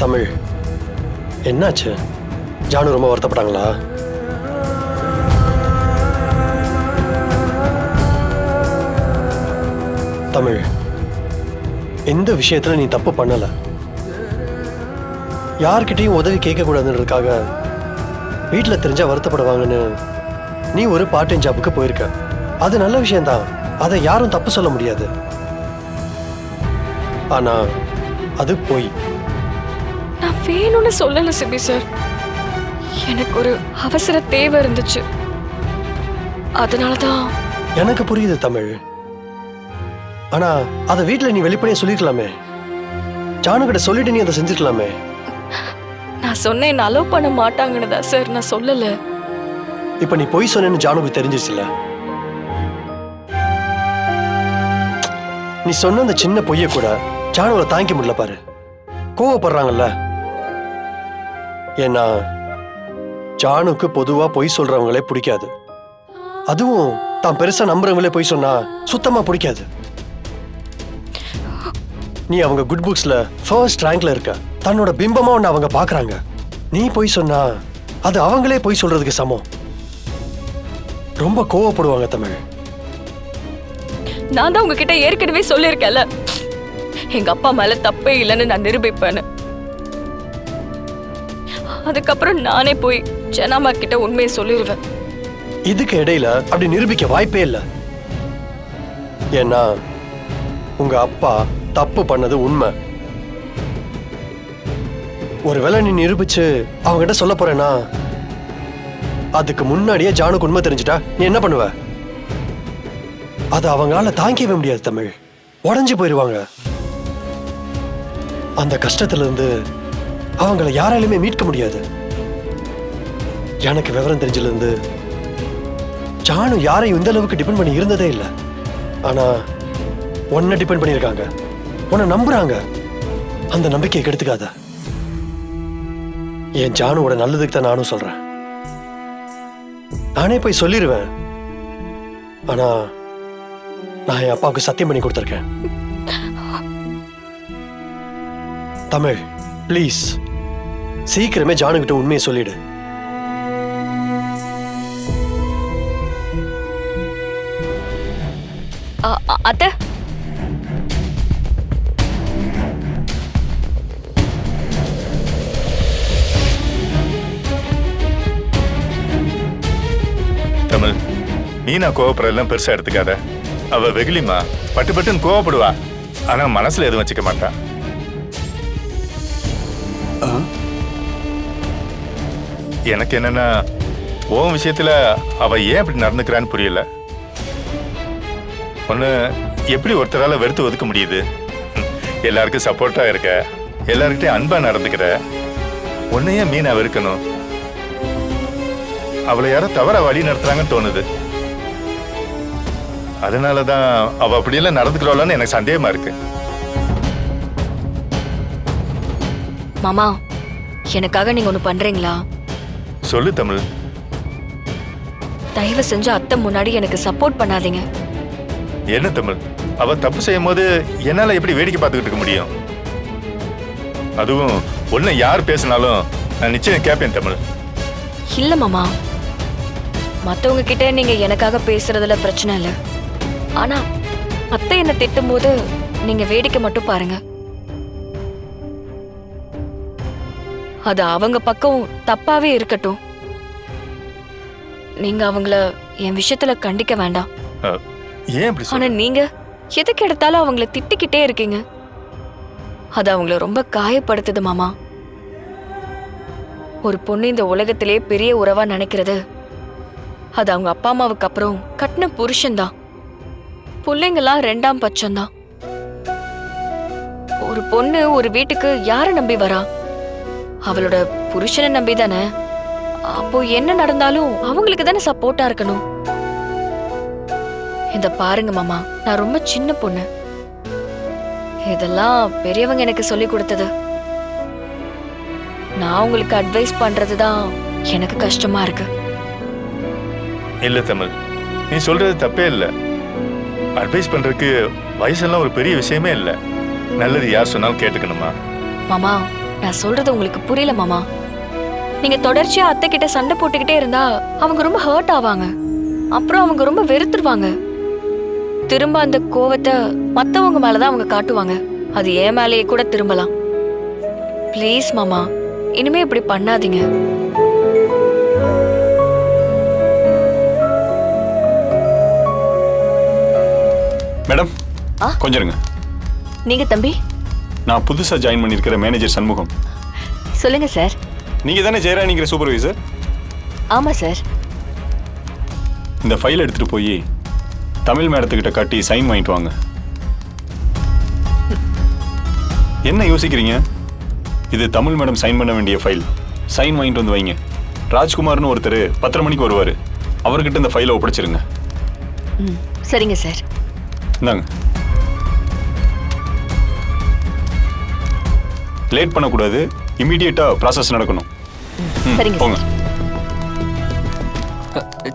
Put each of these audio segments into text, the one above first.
தமிழ், என்னாச்சு? ஜானு ரொம்ப வருத்தப்பட்டாங்களா? தமிழ், எந்த விஷயத்துல நீ தப்பு பண்ணல. யார்கிட்டையும் உதவி கேட்கக்கூடாதுன்றதுக்காக வீட்டில் தெரிஞ்சா வருத்தப்படுவாங்கன்னு நீ ஒரு பார்ட் டைம் ஜாபுக்கு போயிருக்க. அது நல்ல விஷயம்தான், அதை யாரும் தப்பு சொல்ல முடியாது. ஆனா அது போய் நான் வேணும்னு சொல்லல சிபி சார். எனக்கு ஒரு அவசர தேவை இருந்துச்சு, அதனாலதான். எனக்கு புரியுது தமிழ். ஆனா அதை வீட்டில் நீ வெளிப்படையா சொல்லிருக்கலாமே. ஜானு கிட்ட சொல்லிட்டு நீ அதை செஞ்சிருக்கலாமே. நான் சொன்னேன் அலோவ் பண்ண மாட்டாங்கன்னு தான் சார் நான் சொல்லல. இப்ப நீ பொய் சொன்னேன்னு ஜானுக்கு தெரிஞ்சிருச்சுல. நீ சொன்ன அந்த சின்ன பொய்ய கூட ஜானுவை தாங்கிக்க முடியல பாரு. கோவப்படுறாங்கல்ல. ஏன்னா ஜானுக்கு பொதுவா பொய் சொல்றவங்களே பிடிக்காது. அதுவும் தான் பெருசா நம்புறவங்களே பொய் சொன்னா சுத்தமா பிடிக்காது. நீ அவங்க குட் புக்ஸ்ல ஃபர்ஸ்ட் ரேங்க்ல இருக்க. தன்னோட பிம்பமா ஒன்னு அவங்க பாக்குறாங்க. நீ பொய் சொன்னா அது அவங்களே பொய் சொல்றதுக்கு சமம். ரொம்ப கோவப்படுவாங்க தமிழ். நான் தான் உங்ககிட்ட ஏற்கனவே சொல்லியிருக்கேன்ல, எங்க அப்பா மேல தப்பே இல்லைன்னு நான் நிரூபிப்பேன்னு. அதுக்கப்புறம் நானே போய் ஜனாமா கிட்ட உண்மையை சொல்லிடுவேன். இதுக்கு இடையில அப்படி நிரூபிக்க வாய்ப்பே இல்லை. ஏன்னா உங்க அப்பா தப்பு பண்ணது உண்மை. ஒருவேளை நீ நிரூபிச்சு அவங்ககிட்ட சொல்ல போறேன்னா அதுக்கு முன்னாடியே ஜானுக்கு உண்மை தெரிஞ்சுட்டா நீ என்ன பண்ணுவ? அது அவங்களால தாங்கிக்கவே முடியாது தமிழ். உடஞ்சு போயிருவாங்க. அந்த கஷ்டத்துல இருந்து அவங்கள யாராலுமே மீட்க முடியாது. எனக்கு விவரம் தெரிஞ்சதுல இருந்து ஜானு யாரையும் இந்த அளவுக்கு டிபெண்ட் பண்ணி இருந்ததே இல்லை. ஆனா உன்னை டிபெண்ட் பண்ணியிருக்காங்க, உன்னை நம்புறாங்க. அந்த நம்பிக்கையை கெடுத்துக்காத. என் ஜானுவோட நல்லதுக்கு தான் நானும் சொல்றேன். நானே போய் சொல்லிடுவேன். ஆனா நான் என் அப்பாவுக்கு சத்தியம் பண்ணி கொடுத்துருக்கேன். தமிழ், ப்ளீஸ் சீக்கிரமே ஜானுகிட்ட உண்மையை சொல்லிடு. அத்தை, தமிழ், மீனா கோவப்படுறதெல்லாம் பெருசா எடுத்துக்காத. அவ வெகுலிமா, பட்டு பட்டுன்னு கோவப்படுவா. ஆனா மனசுல எதுவும் வச்சுக்க மாட்டா. எனக்கு என்னன்னா உன் விஷயத்துல அவ ஏன் அப்படி நடந்துக்கிறான்னு புரியல. ஒண்ணு, எப்படி ஒருத்தரால வெறுத்து ஒதுக்க முடியுது? எல்லாருக்கும் சப்போர்ட்டா இருக்க, எல்லாருக்கிட்டையும் அன்பா நடந்துக்கிற, உன்னையே மீனா வெறுக்கணும்? அவளை யாரோ தவற வழி நடத்துறாங்கன்னு தோணுது. அதனாலதான் அவ அப்படியெல்லாம் நடந்துக்கிறாளான்னு எனக்கு சந்தேகமா இருக்கு. மாமா, எனக்காக நீங்க ஒண்ணு பண்றீங்களா? சொல்லு தமிழ். தயவு செஞ்சு அத்தை முன்னாடி எனக்கு சப்போர்ட் பண்ணாதீங்க. என்ன தமிழ், அவ தப்பு செய்யும் போது என்னால எப்படி வேடிக்கை பார்த்துக்கிட்டு இருக்க முடியும்? அதுவும் ஒன்னு யார் பேசினாலும் நான் நிச்சயம் கேட்பேன் தமிழ். இல்ல மாமா, மத்தவங்க கிட்ட நீங்க எனக்காக பேசுறதுல பிரச்சனை இல்ல. ஆனா அத்தை என்ன திட்டும் போது நீங்க வேடிக்கை மட்டும் பாருங்க. அது அவங்க பக்கம் தப்பாவே இருக்கட்டும். நீங்க அவங்கள என் விஷயத்துல கண்டிக்க வேண்டாம். ஏன் அப்படி ஆனா நீங்க எதுக்கு எடுத்தாலும் அவங்கள திட்டிக்கிட்டே இருக்கீங்க. அது அவங்கள ரொம்ப காயப்படுத்துது மாமா. ஒரு பொண்ணு இந்த உலகத்திலே பெரிய உறவா நினைக்கிறது அது அவங்க அப்பா அம்மாவுக்கு அப்புறம் கட்டின புருஷன்தான். பிள்ளைங்கெல்லாம் ரெண்டாம் பட்சம்தான். ஒரு பொண்ணு ஒரு வீட்டுக்கு யார நம்பி வரா? அவளோட புருஷனை நம்பி தானே. அப்போ என்ன நடந்தாலும் அவங்களுக்கு தானே சப்போர்ட்டா இருக்கணும். இத பாருங்க மாமா, நான் ரொம்ப சின்ன பொண்ணு. இதெல்லாம் பெரியவங்க எனக்கு சொல்லி கொடுத்தது. நான் உங்களுக்கு அட்வைஸ் பண்றதுதான் எனக்கு கஷ்டமா இருக்கு. இல்ல தமிழ், நீ சொல்றது தப்பே இல்ல. அட்வைஸ் பண்றதுக்கு வயசெல்லாம் ஒரு பெரிய விஷயமே இல்ல. நல்லது யார் சொன்னாலும் கேட்டுக்கணுமா? மாமா, நான் சொல்றது உங்களுக்கு புரியல மாமா. நீங்க தொடர்ச்சியா அத்தை கிட்ட சண்டை போட்டுக்கிட்டே இருந்தா அவங்க ரொம்ப ஹர்ட் ஆவாங்க. அப்புறம் அவங்க ரொம்ப வெறுத்துருவாங்க. திரும்ப அந்த கோவத்தை மத்தவங்க மேலதான் அவங்க காட்டுவாங்க. அது என் மேலேயே கூட திரும்பலாம். ப்ளீஸ் மாமா, இனிமே இப்படி பண்ணாதீங்க. மேடம் கொஞ்சம் இருங்க. நீங்க தம்பி? நான் புதுசா ஜாயின் பண்ணியிருக்கிற மேனேஜர் சண்முகம். சொல்லுங்க சார். நீங்க தானே ஜெயராணிங்கிற சூப்பர்வைசர்? ஆமா சார். இந்த ஃபைல் எடுத்துட்டு போய் தமிழ் மேடத்துக்கிட்ட காட்டி சைன் வாங்கிட்டு வாங்க. என்ன யோசிக்கிறீங்க? இது தமிழ் மேடம் சைன் பண்ண வேண்டிய ஃபைல். சைன் வாங்கிட்டு வந்து வைங்க. ராஜ்குமார்னு ஒருத்தர் 10:30 மணிக்கு வருவார். அவர்கிட்ட இந்த ஃபைலை ஒப்படைச்சிருங்க. சரிங்க சார். இந்தாங்க. லேட் பண்ணக்கூடாது. இமீடியட்டா ப்ராசஸ் நடக்கணும். சரிங்க போங்க.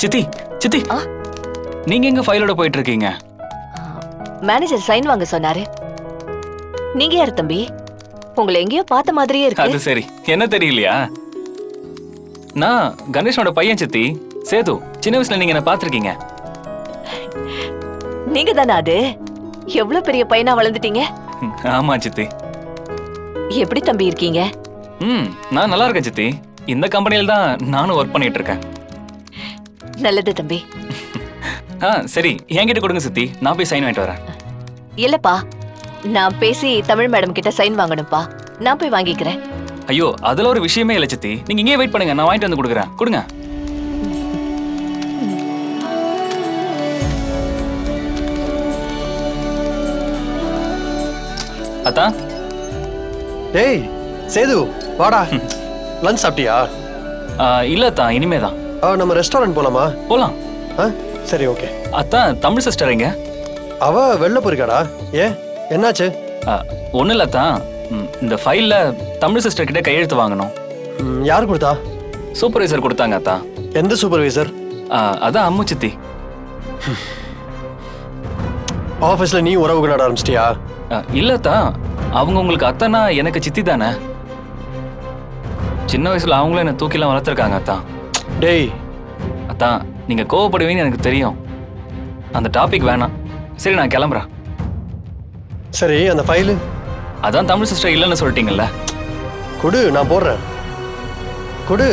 சித்தி சித்தி, நீங்க எங்க ஃபைலோட போயிட்டு இருக்கீங்க? மேனேஜர் சைன் வாங்க சொன்னாரு. நீங்க யாரு தம்பி? உங்களை எங்கேயோ பார்த்த மாதிரியே அது இருக்கு. சரி, என்ன தெரியலையா? நான் கணேஷனோட பையன் சித்தி, சேது. சின்ன வயசுல நீங்க என்ன பார்த்திருக்கீங்க. நீங்க தானே அது? எவ்வளவு பெரிய பையனா வளர்ந்துட்டீங்க. ஆமா சித்தி. எப்படி தம்பி இருக்கீங்க? நான் நல்லா இருக்கேன் சித்தி. இந்த கம்பெனில தான் நானும் ஒர்க் பண்ணிட்டு இருக்கேன். நல்லது தம்பி. சரி, என்கிட்ட கொடுங்க சித்தி, நான் போய் சைன் வாங்கிட்டு வரேன். இல்லப்பா, நான் பேசி தமிழ் மேடம் கிட்ட சைன் வாங்கணும்ப்பா. நான் போய் வாங்கிக்கிறேன். ஐயோ, அதுல ஒரு விஷயமே இல்ல சித்தி. நீங்க இங்கே வெயிட் பண்ணுங்க, நான் வாங்கிட்டு வந்து கொடுக்குறேன். கொடுங்க. அத்தா. டேய் சேது, வாடா. லஞ்ச் சாப்பிட்டியா? இல்ல அத்தா, இனிமே தான். நம்ம ரெஸ்டாரண்ட் போலாமா? போலாம். சரி, ஓகே. அத்தா, தமிழ் சிஸ்டர் எங்க? அவ வெளில போயிருக்காடா. ஏன், என்னாச்சு? ஒன்றும் இல்லை தான். இந்த ஃபைலில் தமிழ் சிஸ்டர் கிட்ட கையெழுத்து வாங்கணும். யார் கொடுத்தா? சூப்பர்வைசர் கொடுத்தாங்க அத்தா. எந்த சூப்பர்வைசர்? அதான் அம்மு சித்தி. ஆஃபீஸில் நீ உறவு நட ஆரம்பிச்சிட்டியா? இல்லத்தா, அவங்க உங்களுக்கு அத்தானா எனக்கு சித்தி தானே. சின்ன வயசுல அவங்களும் என்னை தூக்கிலாம் வளர்த்துருக்காங்க அத்தா. டேய் அத்தா, நீங்க கோவப்படுவீங்கன்னு எனக்கு தெரியும். அந்த டாபிக் வேணாம். சரி, நான் கிளம்புறேன். சரி, அந்த ஃபைலு? அதான் தமிழ் சிஸ்டர் இல்லைன்னு சொல்லிட்டீங்கல்ல. கொடு, நான் போடுறேன். கொடு.